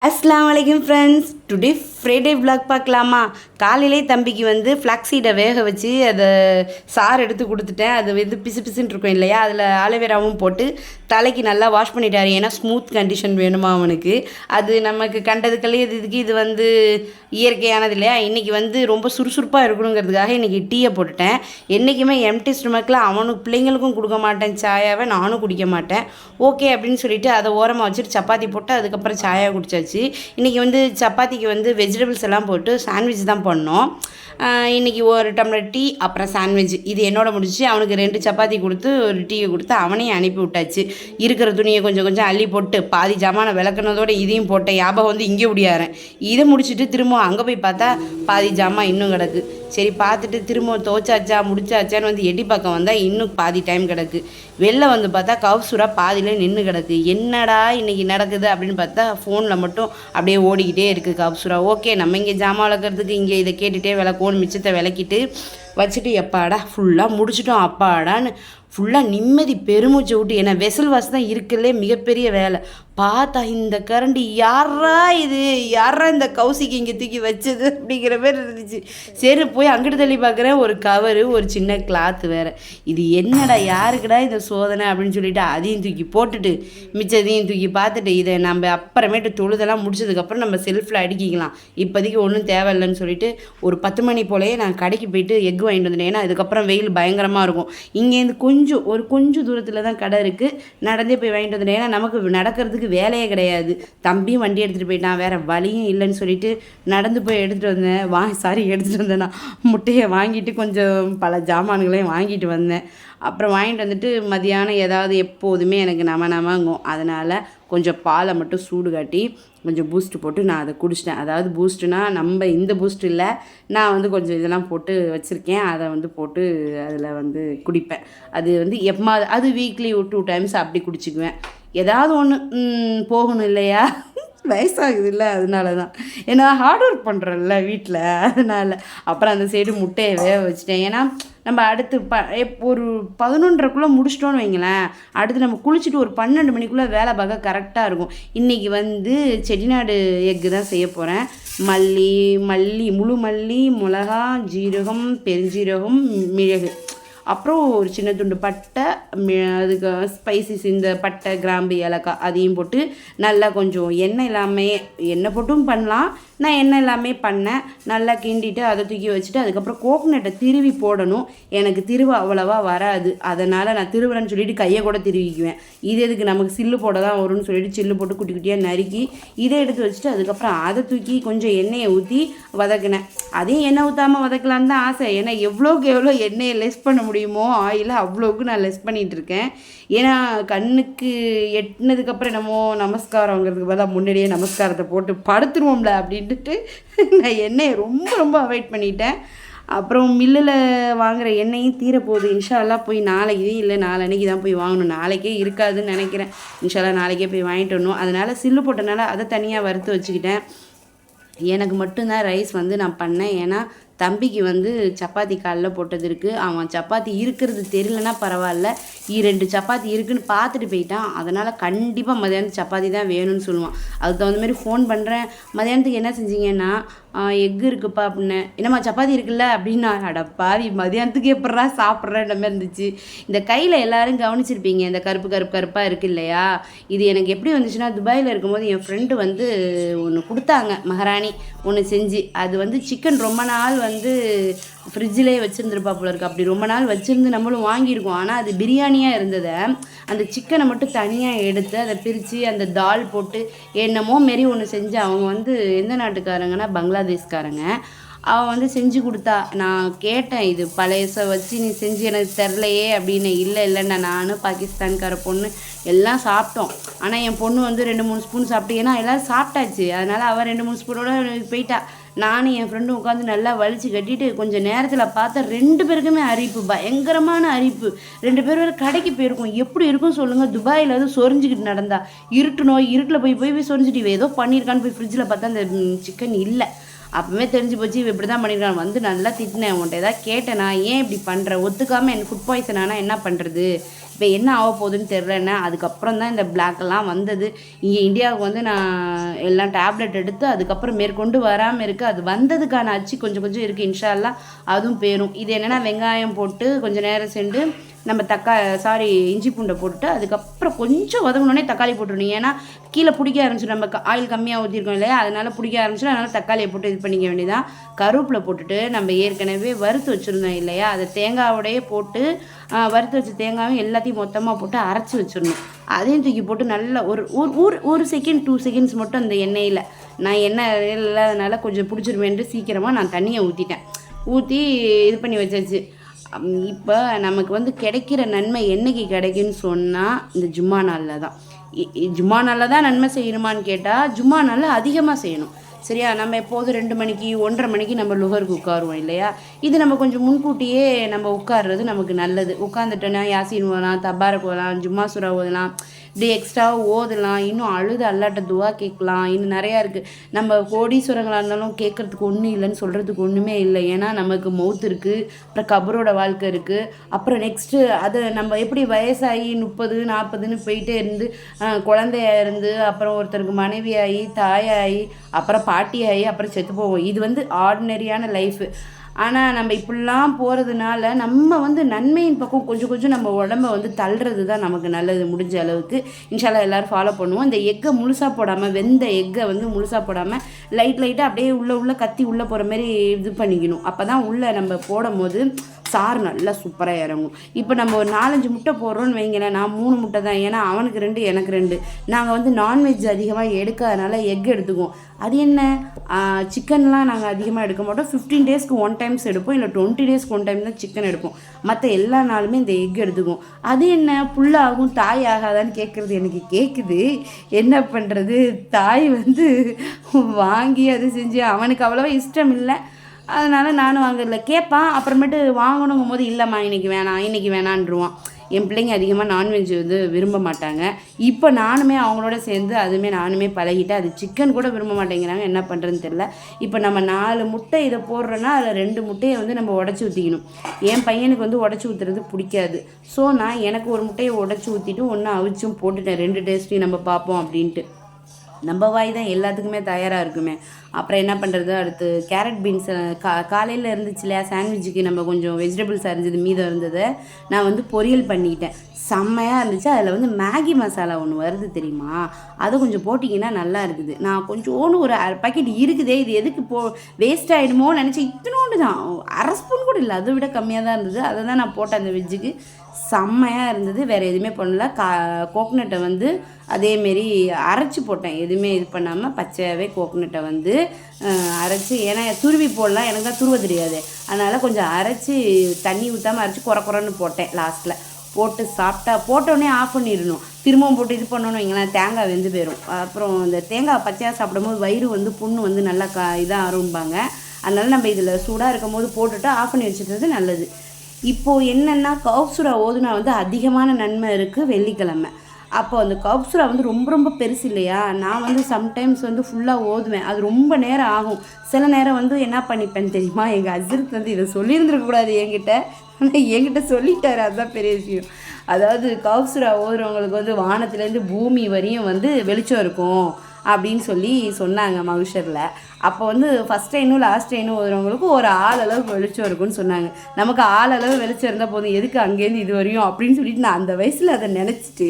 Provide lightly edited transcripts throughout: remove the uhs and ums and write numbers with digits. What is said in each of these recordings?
அஸ்ஸலாமு அலைக்கும் friends. Today Friday vlog பார்க்கலாமா? காலையிலே தம்பிக்கு வந்து ஃப்ளாக்ஸீடை வேக வச்சு அதை சாறு எடுத்து கொடுத்துட்டேன். அது வந்து பிசு பிசுன்னு இருக்கும் இல்லையா, அதில் ஆலோவேராவும் போட்டு தலைக்கு நல்லா வாஷ் பண்ணிட்டாரு. ஏன்னா ஸ்மூத் கண்டிஷன் வேணுமா அவனுக்கு. அது நமக்கு கண்டதுக்கல்லையே இதுக்கு இது வந்து இயற்கையானது இல்லையா. இன்றைக்கி வந்து ரொம்ப சுறுசுறுப்பாக இருக்கணுங்கிறதுக்காக இன்றைக்கி டீயை போட்டுட்டேன். என்றைக்குமே எம்டி ஸ்டொமக்கில் அவனுக்கு பிள்ளைங்களுக்கும் கொடுக்க மாட்டேன் சாயாவை, நானும் குடிக்க மாட்டேன். ஓகே அப்படின்னு சொல்லிட்டு அதை ஓரமாக வச்சுட்டு சப்பாத்தி போட்டு அதுக்கப்புறம் சாயா குடிச்சாச்சு. இன்றைக்கி வந்து சப்பாத்திக்கு வந்து வெஜிடபிள்ஸ் எல்லாம் போட்டு சாண்ட்விச் தான் பண்ணோம். இன்றைக்கி ஒரு டம்ளர் டீ அப்புறம் சாண்ட்விச் இது என்னோட முடிச்சு அவனுக்கு 2 சப்பாத்தி கொடுத்து ஒரு டீயை கொடுத்து அவனையும் அனுப்பி விட்டாச்சு. இருக்கிற துணியை கொஞ்சம் கொஞ்சம் அள்ளி போட்டு பாதி ஜாமானை விளக்குனதோடு இதையும் போட்டேன். ஞாபகம் வந்து இங்கே முடியாறேன். இதை முடிச்சுட்டு திரும்ப அங்கே போய் பார்த்தா பாதி ஜாமான் இன்னும் கிடக்கு. சரி பார்த்துட்டு திரும்ப துவைச்சாச்சா முடிச்சாச்சான்னு வந்து எட்டி பக்கம் வந்தால் இன்னும் பாதி டைம் கிடக்கு. வெளில வந்து பார்த்தா கவுசுரா பாதியில் நின்று கிடக்கு. என்னடா இன்றைக்கி நடக்குது அப்படின்னு பார்த்தா ஃபோனில் மட்டும் அப்படியே ஓடிக்கிட்டே இருக்குது கவுசுரா. ஓகே நம்ம இங்கே ஜாமான் வளர்க்குறதுக்கு இங்கே இதை கேட்டுகிட்டே விளக்கோன்னு மிச்சத்தை விளக்கிட்டு வச்சுட்டு எப்பாடா ஃபுல்லாக முடிச்சிட்டோம் அப்பாடான்னு ஃபுல்லாக நிம்மதி பெருமூச்சை விட்டு. ஏன்னா வெசல் வாசி தான் இருக்குல்லே மிகப்பெரிய வேலை. பார்த்தா இந்த கரண்டி யாரா இந்த கௌசிக்கு இங்கே தூக்கி வச்சது அப்படிங்கிற மாதிரி இருந்துச்சு. சரி போய் அங்கிட்டு தள்ளி பார்க்குறேன், ஒரு கவரு ஒரு சின்ன கிளாத்து வேறு. இது என்னடா யாருக்குடா இந்த சோதனை அப்படின்னு சொல்லிட்டு அதையும் தூக்கி போட்டுட்டு மிச்சத்தையும் தூக்கி பார்த்துட்டு இதை நம்ம அப்புறமேட்டு தொழுதெல்லாம் முடிச்சதுக்கப்புறம் நம்ம செல்ஃபில் அடுக்கிக்கலாம், இப்போதைக்கு ஒன்றும் தேவையில்லைன்னு சொல்லிட்டு ஒரு 10 மணி போலேயே நான் கடைக்கு போயிட்டு எக் வாங்கிட்டு வந்துட்டேன். ஏன்னா அதுக்கப்புறம் வெயில் பயங்கரமாக இருக்கும். இங்கேருந்து கொஞ்சம் தூரத்தில் தான் கடை இருக்குது, நடந்தே போய் வாங்கிட்டு வந்துட்டேன். ஏன்னா நமக்கு நடக்கிறதுக்கு வேலையே கிடையாது. தம்பியும் வண்டி எடுத்துகிட்டு போயிட்டான், வேறு வழியும் இல்லைன்னு சொல்லிட்டு நடந்து போய் எடுத்துகிட்டு வந்தேன். நான் முட்டையை வாங்கிட்டு கொஞ்சம் பல ஜாமான்களையும் வாங்கிட்டு வந்தேன். அப்புறம் வாங்கிட்டு வந்துட்டு மதியானம் ஏதாவது எப்போதுமே எனக்கு நமங்கும். அதனால் கொஞ்சம் பாலை மட்டும் சூடு காட்டி கொஞ்சம் பூஸ்ட்டு போட்டு நான் அதை குடிச்சிட்டேன். அதாவது பூஸ்ட்டுனா நம்ம இந்த பூஸ்ட் இல்லை, நான் வந்து கொஞ்சம் இதெல்லாம் போட்டு வச்சுருக்கேன், அதை வந்து போட்டு அதில் வந்து குடிப்பேன். அது வந்து அது வீக்லி 2 டைம்ஸ் அப்படி குடிச்சிக்குவேன். ஏதாவது ஒன்று போகணும் இல்லையா, வயசாகுது இல்லை, அதனால தான். ஏன்னா ஹார்ட் ஒர்க் பண்ணுறோம்ல வீட்டில், அதனால். அப்புறம் அந்த சைடு முட்டையை வேக வச்சுட்டேன். ஏன்னா நம்ம அடுத்து ஒரு 11:30க்குள்ளே முடிச்சிட்டோன்னு வைங்களேன், அடுத்து நம்ம குளிச்சுட்டு ஒரு 12 மணிக்குள்ளே வேலை பார்க்க கரெக்டாக இருக்கும். இன்றைக்கி வந்து செட்டிநாடு எக்கு தான் செய்ய போகிறேன். முழு மல்லி, மிளகா, ஜீரகம், பெருஞ்சீரகம், மிளகு, அப்புறம் ஒரு சின்ன துண்டு பட்டை, அதுக்கு ஸ்பைசிஸ் இந்த பட்டை, கிராம்பு, ஏலக்காய் அதையும் போட்டு நல்லா கொஞ்சம் எண்ணெய் போட்டும் பண்ணலாம், நான் எண்ணெய் எல்லாமே பண்ணேன். நல்லா கிண்டிட்டு அதை தூக்கி வச்சுட்டு அதுக்கப்புறம் கோகனட்டை திருவி போடணும். எனக்கு திருவ அவ்வளவா வராது, அதனால் நான் திருவுறேன்னு சொல்லிட்டு கையை கூட திருவிக்குவேன். இது எதுக்கு நமக்கு சில்லு போட தான் வரும்னு சொல்லிட்டு சில்லு போட்டு குட்டி குட்டியாக நறுக்கி இதை எடுத்து வச்சுட்டு அதுக்கப்புறம் அதை தூக்கி கொஞ்சம் எண்ணெயை ஊற்றி வதக்கினேன். அதையும் எண்ணெய் ஊற்றாமல் வதக்கலான்னு தான் ஆசை. ஏன்னா எவ்வளோ எண்ணெயை லெஸ் பண்ண முடியுமோ ஆயில அவ்வளோக்கு நான் லெஸ் பண்ணிகிட்டு இருக்கேன். ஏன்னா கண்ணுக்கு எட்டினதுக்கப்புறம் என்னமோ நமஸ்காரங்கிறதுக்கு பதிலாக முன்னாடியே நமஸ்காரத்தை போட்டு படுத்துருவோம்ல அப்படின்ட்டு நான் எண்ணெயை ரொம்ப அவாய்ட் பண்ணிட்டேன். அப்புறம் மில்லில் வாங்குகிற எண்ணெயும் தீரப்போகுது. இன்ஷால்லாம் போய் நாளைக்கு தான் போய் வாங்கணும். நாளைக்கே இருக்காதுன்னு நினைக்கிறேன். இன்ஷால்லாம் நாளைக்கே போய் வாங்கிட்டு வரணும். அதனால் சில்லு போட்டனால அதை தனியாக வறுத்து வச்சுக்கிட்டேன். எனக்கு மட்டும்தான் ரைஸ் வந்து நான் பண்ணேன். ஏன்னா தம்பிக்கு வந்து சப்பாத்தி காலில் போட்டது இருக்குது. அவன் சப்பாத்தி இருக்கிறது தெரியலனா பரவாயில்ல, 2 சப்பாத்தி இருக்குதுன்னு பார்த்துட்டு போயிட்டான். அதனால் கண்டிப்பாக மதியானத்துக்கு சப்பாத்தி தான் வேணும்னு சொல்லுவான். அதுக்கு தகுந்த மாதிரி ஃபோன் பண்ணுறேன், மதியானத்துக்கு என்ன செஞ்சீங்கன்னா எக்கு இருக்குப்பா அப்படின்னேன். என்னம்மா சப்பாத்தி இருக்குல்ல அப்படின்னா, அடப்பாவி மதியானத்துக்கு எப்பட்றா சாப்பிட்றேன்ற மாதிரி இருந்துச்சு. இந்த கையில் எல்லோரும் கவனிச்சிருப்பீங்க, இந்த கருப்பாக இருக்குது இல்லையா, இது எனக்கு எப்படி வந்துச்சுன்னா துபாயில் இருக்கும்போது என் ஃப்ரெண்டு வந்து ஒன்று கொடுத்தாங்க, மகாராணி ஒன்று செஞ்சு. அது வந்து சிக்கன் ரொம்ப நாள் வந்து ஃப்ரிட்ஜிலே வச்சுருந்துருப்பா போல இருக்குது. அப்படி ரொம்ப நாள் வச்சுருந்து நம்மளும் வாங்கியிருக்கோம். ஆனால் அது பிரியாணியாக இருந்ததை அந்த சிக்கனை மட்டும் தனியாக எடுத்து அதை பிரித்து அந்த தால் போட்டு என்னமோ மாரி ஒன்று செஞ்சு, அவங்க வந்து எந்த நாட்டுக்காரங்கன்னா பங்களாதேஷ்காரங்க. அவன் வந்து செஞ்சு கொடுத்தா. நான் கேட்டேன், இது பழையசை வச்சு நீ செஞ்சு எனக்கு தெரிலையே அப்படின்னு. இல்லைன்னா நானும் பாகிஸ்தான்கார பொண்ணு எல்லாம் சாப்பிட்டோம். ஆனால் என் பொண்ணு வந்து 2-3 ஸ்பூன் சாப்பிட்டு, ஏன்னா எல்லோரும் சாப்பிட்டாச்சு, அதனால் அவள் 2-3 ஸ்பூனோட போயிட்டா. நானும் என் ஃப்ரெண்டும் உட்காந்து நல்லா வலிச்சு கட்டிட்டு கொஞ்சம் நேரத்தில் பார்த்தா 2 பேருக்குமே அரிப்பு, பயங்கரமான அரிப்பு. 2 பேர் வேறு கடைக்கு போயிருக்கோம். எப்படி இருக்கும் சொல்லுங்கள், துபாயில் வந்து சொரிஞ்சிக்கிட்டு நடந்தா, இருட்டில் போய் சொரிஞ்சிட்டு ஏதோ பண்ணியிருக்கான்னு போய் ஃப்ரிட்ஜில் பார்த்தா அந்த சிக்கன் இல்லை. அப்போவே தெரிஞ்சு போச்சு இவ இப்படி தான் பண்ணியிருக்கான். வந்து நல்லா திட்டினேன், உன்ட்ட ஏதாவது கேட்டேனா, ஏன் இப்படி பண்ணுற, ஒத்துக்காமல் எனக்கு ஃபுட் பாய்சன் ஆனால் என்ன பண்ணுறது, இப்போ என்ன ஆக போகுதுன்னு தெரிலன்னு. அதுக்கப்புறம் தான் இந்த பிளாக்கெல்லாம் வந்தது. இங்கே இந்தியாவுக்கு வந்து நான் எல்லாம் டேப்லெட் எடுத்து அதுக்கப்புறம் மேற்கொண்டு வராமல் இருக்குது. அது வந்ததுக்கான அச்சு கொஞ்சம் கொஞ்சம் இருக்குது. இன்ஷா அல்லாஹ் அதுவும் போயிடும். இது என்னென்னா வெங்காயம் போட்டு கொஞ்சம் நேரம் சென்று நம்ம இஞ்சி பூண்டை போட்டுட்டு அதுக்கப்புறம் கொஞ்சம் வதங்கினோடனே தக்காளி போட்டுடணும். ஏன்னா கீழே பிடிக்க ஆரம்பிச்சிடும். நம்ம ஆயில் கம்மியாக ஊற்றிருக்கோம் இல்லையா, அதனால் பிடிக்க ஆரம்பிச்சிடும். அதனால் தக்காளியை போட்டு இது பண்ணிக்க வேண்டியதான். கருவேப்பிலை போட்டுட்டு நம்ம ஏற்கனவே வறுத்து வச்சுருந்தோம் இல்லையா, அதை தேங்காவோடையே போட்டு வறுத்து வச்ச தேங்காயும் எல்லாத்தையும் மொத்தமாக போட்டு அரைச்சி வச்சிடணும். அதையும் தூக்கி போட்டு நல்லா ஒரு செகண்ட் 2 செகண்ட்ஸ் மட்டும் அந்த எண்ணெயில், நான் எண்ணெய் இல்லாதனால கொஞ்சம் பிடிச்சிருவேன்ட்டு சீக்கிரமாக நான் தண்ணியை ஊற்றி இது பண்ணி வச்சாச்சு. இப்போ நமக்கு வந்து கிடைக்கிற நன்மை என்றைக்கு கிடைக்குன்னு சொன்னால் இந்த ஜும்மா நாளில் தான். ஜும்மா நாளில் தான் நன்மை செய்யணுமான்னு கேட்டால் ஜும்மா நாளில் அதிகமாக செய்யணும். சரியா? நம்ம எப்போதும் 2 மணிக்கு 1:30 மணிக்கு நம்ம லுகருக்கு உட்காருவோம் இல்லையா, இது நம்ம கொஞ்சம் முன்கூட்டியே நம்ம உட்கார்றது நமக்கு நல்லது. உட்காந்துட்டோன்னா யாசின் ஓதலாம், தபாரக் ஓதலாம், ஜும்மா சூரா ஓதலாம், இப்படி எக்ஸ்ட்ராவாக ஓதலாம். இன்னும் அழுது அல்லாட்ட துவா கேட்கலாம். இன்னும் நிறையா இருக்குது. நம்ம கோடீஸ்வரங்களாக இருந்தாலும் கேட்குறதுக்கு ஒன்றும் இல்லைன்னு சொல்கிறதுக்கு ஒன்றுமே இல்லை. ஏன்னா நமக்கு மவுத் இருக்குது, அப்புறம் கபரோட வாழ்க்கை இருக்குது. அப்புறம் நெக்ஸ்ட்டு அது நம்ம எப்படி வயசாகி 30 40ன்னு போயிட்டே இருந்து குழந்தையா இருந்து அப்புறம் ஒருத்தருக்கு மனைவியாகி தாயாகி அப்புறம் பாட்டியாகி அப்புறம் செத்து போவோம். இது வந்து ஆர்டினரியான லைஃபு. ஆனால் நம்ம இப்படிலாம் போகிறதுனால நம்ம வந்து நன்மையின் பக்கம் கொஞ்சம் கொஞ்சம் நம்ம உடம்ப வந்து தள்ளுறது தான் நமக்கு நல்லது. முடிஞ்ச அளவுக்கு இன்ஷா அல்லாஹ் எல்லோரும் ஃபாலோ பண்ணுவோம். இந்த எக்கை முழுசாக போடாமல், வெந்த எக்கை வந்து முழுசாக போடாமல் லைட்டாக அப்படியே உள்ளே கத்தி உள்ளே போகிற மாதிரி இது பண்ணிக்கணும். அப்போ தான் உள்ளே நம்ம போடும் போது சாறு நல்லா சூப்பராக இறங்கும். இப்போ நம்ம ஒரு 4-5 முட்டை போடுறோன்னு வைங்களேன், நான் 3 முட்டை தான். ஏன்னா அவனுக்கு 2 எனக்கு 2. நாங்கள் வந்து நான்வெஜ் அதிகமாக எடுக்காதனால எக் எடுத்துக்குவோம். அது என்ன, சிக்கன்லாம் நாங்கள் அதிகமாக எடுக்க மாட்டோம். 15 டேஸ்க்கு 1 டைம்ஸ் எடுப்போம், இல்லை 20 டேஸ்க்கு 1 டைம் தான் சிக்கன் எடுப்போம். மற்ற எல்லா நாளுமே இந்த எக் எடுத்துக்குவோம். அது என்ன புல்லாகும் தாய் ஆகாதான்னு கேட்குறது எனக்கு கேட்குது. என்ன பண்ணுறது, தாய் வந்து வாங்கி அது செஞ்சு அவனுக்கு அவ்வளோவா இஷ்டம் இல்லை, அதனால் நானும் வாங்கல. கேட்பான், அப்புறமேட்டு வாங்கணுங்கும் போது இல்லைம்மா இன்றைக்கி வேணான்ருவான். என் பிள்ளைங்க அதிகமாக நான்வெஜ் வந்து விரும்ப மாட்டாங்க. இப்போ நானுமே அவங்களோட சேர்ந்து அதுவுமே நானுமே பழகிட்டேன். அது சிக்கன் கூட விரும்ப மாட்டேங்கிறாங்க, என்ன பண்ணுறதுன்னு தெரில. இப்போ நம்ம 4 முட்டை இதை போடுறோன்னா அதில் 2 முட்டையை வந்து நம்ம உடச்சி ஊற்றிக்கணும். என் பையனுக்கு வந்து உடச்சி ஊற்றுறது பிடிக்காது. ஸோ நான் எனக்கு ஒரு முட்டையை உடச்சி ஊற்றிட்டு ஒன்று அவிச்சும் போட்டுட்டேன். 2 டேஸ்ட்டையும் நம்ம பார்ப்போம் அப்படின்ட்டு. நம்ம வாய் தான் எல்லாத்துக்குமே தயாராக இருக்குமே. அப்புறம் என்ன பண்ணுறது, அடுத்து கேரட் பீன்ஸ் காலையில் இருந்துச்சு இல்லையா, சாண்ட்விட்சுக்கு நம்ம கொஞ்சம் வெஜிடபிள்ஸ் அரிஞ்சது மீதம் இருந்ததை நான் வந்து பொரியல் பண்ணிக்கிட்டேன். செம்மையாக இருந்துச்சு. அதில் வந்து மேகி மசாலா ஒன்று வருது தெரியுமா, அதை கொஞ்சம் போட்டிங்கன்னா நல்லா இருக்குது. நான் கொஞ்சோன்னு ஒரு பாக்கெட் இருக்குதே, இது எதுக்கு வேஸ்ட் ஆகிடுமோன்னு நினச்சி இத்தனோண்டு தான், 1/2 ஸ்பூன் கூட இல்லை, அதை விட கம்மியாக தான் இருந்தது. அதை தான் நான் போட்டேன் அந்த வெஜ்ஜுக்கு. செம்மையாக இருந்தது. வேறு எதுவுமே பண்ணல. கோக்னட்டை வந்து அதேமாரி அரைச்சி போட்டேன். எதுவுமே இது பண்ணாமல் பச்சையாகவே கோக்னட்டை வந்து அரைச்சி, ஏன்னா துருவி போடலாம், எனக்கு தான் துருவ தெரியாது, அதனால் கொஞ்சம் அரைச்சி தண்ணி ஊற்றாமல் அரைச்சி குறன்னு போட்டேன். லாஸ்ட்டில் போட்டு சாப்பிட்டா போட்டோடனே ஆஃப் பண்ணிடணும். திரும்பவும் போட்டு இது பண்ணணும்னு வைங்களேன், தேங்காய் வெந்து போயிடும். அப்புறம் இந்த தேங்காய் பச்சையாக சாப்பிடும்போது வயிறு வந்து புண்ணு வந்து நல்லா இதாக ஆரம்பிப்பாங்க. அதனால் நம்ம இதில் சூடாக இருக்கும் போது போட்டுட்டு ஆஃப் பண்ணி வச்சுக்கிறது நல்லது. இப்போது என்னென்னா கௌப்சுரா ஓதுனா வந்து அதிகமான நன்மை இருக்குது வெள்ளிக்கிழமை. அப்போ அந்த கௌப்சுரா வந்து ரொம்ப ரொம்ப பெருசு இல்லையா, நான் வந்து சம்டைம்ஸ் வந்து ஃபுல்லாக ஓதுவேன். அது ரொம்ப நேரம் ஆகும். சில நேரம் வந்து என்ன பண்ணிப்பேன்னு தெரியுமா, எங்கள் ஹஸ்பண்ட் வந்து இதை சொல்லியிருந்துருக்கக்கூடாது என்கிட்ட, ஆனால் என்கிட்ட சொல்லிட்டாரு. அதுதான் பெரிய விஷயம். அதாவது கௌப்சுரா ஓதுறவங்களுக்கு வந்து வானத்துலேருந்து பூமி வரையும் வந்து வெளிச்சம் இருக்கும் அப்படின்னு சொல்லி சொன்னாங்க மகுஷரில். அப்போ வந்து ஃபஸ்ட் டைனும் லாஸ்ட் டைனும் ஓதுறவங்களுக்கு ஒரு ஆளளவு வெளிச்சம் இருக்குன்னு சொன்னாங்க. நமக்கு ஆளளவு வெளிச்சம் இருந்தால் போதும், எதுக்கு அங்கேருந்து இது வரையும் அப்படின்னு சொல்லிட்டு நான் அந்த வயசில் அதை நினச்சிட்டு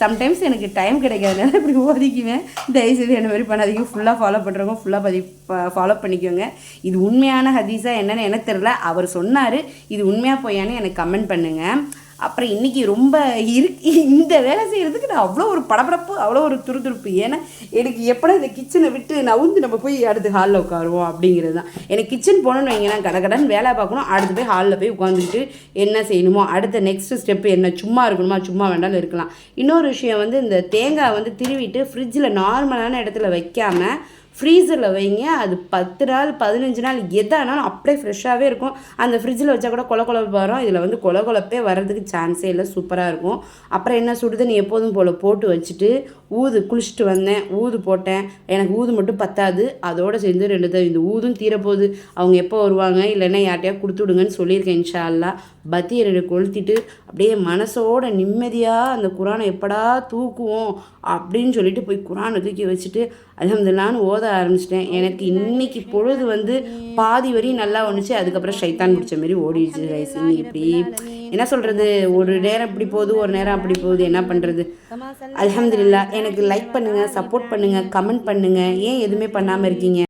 சம்டைம்ஸ் எனக்கு டைம் கிடைக்காதனால இப்படி ஓதிக்குவேன். தயவுசெய்து என்ன மாதிரி பண்ணாதீங்க. ஃபுல்லாக ஃபாலோ பண்ணுறவங்க ஃபுல்லாக ஃபாலோ பண்ணிக்கோங்க. இது உண்மையான ஹதீஸா என்னென்னு எனக்கு தெரில, அவர் சொன்னார். இது உண்மையாக போயான்னு எனக்கு கமெண்ட் பண்ணுங்கள். அப்புறம் இன்றைக்கி ரொம்ப இந்த வேலை செய்கிறதுக்கு நான் அவ்வளோ ஒரு படபடப்பு, அவ்வளோ ஒரு துருதுருப்பு. ஏன்னா எனக்கு எப்படா இந்த கிச்சனை விட்டு நவுந்து நம்ம போய் அடுத்து ஹாலில் உட்காருவோம் அப்படிங்கிறது தான். எனக்கு கிச்சன் போகணுன்னு வைங்க, நான் கடகடன்னு வேலை பார்க்கணும், அடுத்து போய் ஹாலில் போய் உட்காந்துக்கிட்டு என்ன செய்யணுமோ, அடுத்த நெக்ஸ்ட் ஸ்டெப்பு என்ன, சும்மா இருக்கணுமா, சும்மா வேண்டாலும் இருக்கலாம். இன்னொரு விஷயம் வந்து இந்த தேங்காய் வந்து திருவிட்டு ஃப்ரிட்ஜில் நார்மலான இடத்துல வைக்காமல் ஃப்ரீசரில் வைங்க. அது 10 நாள் 15 நாள் எதானாலும் அப்படியே ஃப்ரெஷ்ஷாகவே இருக்கும். அந்த ஃப்ரிட்ஜில் வச்சா கூட கொழப்பு வரும். இதில் வந்து கொழப்பே வர்றதுக்கு சான்ஸே இல்லை. சூப்பராக இருக்கும். அப்புறம் என்ன, சுடுதண்ணி எப்போதும் போல் போட்டு வச்சுட்டு குளிச்சுட்டு வந்தேன். போட்டேன். எனக்கு மட்டும் பத்தாது. அதோடு சேர்ந்து 2 இந்த ஊதும் தீரப்போகுது. அவங்க எப்போ வருவாங்க, இல்லைன்னா யார்ட்டையா கொடுத்து விடுங்கன்னு சொல்லியிருக்கேன். இன்ஷா அல்லாஹ் பத்தியை 2 கொளுத்திட்டு அப்படியே மனசோட நிம்மதியாக அந்த குரானை எப்படா தூக்குவோம் அப்படின்னு சொல்லிட்டு போய் குரானை தூக்கி வச்சுட்டு அல்ஹம்துலில்லாஹ்னு ஓத ஆரம்பிச்சிட்டேன். எனக்கு இன்னைக்கு பொழுது வந்து பாதி வரையும் நல்லா வந்துச்சு. அதுக்கப்புறம் ஷைத்தான் பிடிச்ச மாதிரி ஓடிடுச்சு ரைஸ். இப்படி என்ன சொல்கிறது, ஒரு நேரம் இப்படி போகுது, ஒரு நேரம் அப்படி போகுது, என்ன பண்ணுறது. அல்ஹம்துலில்லாஹ். எனக்கு லைக் பண்ணுங்கள், சப்போர்ட் பண்ணுங்கள், கமெண்ட் பண்ணுங்கள். ஏன் எதுவுமே பண்ணாமல் இருக்கீங்க?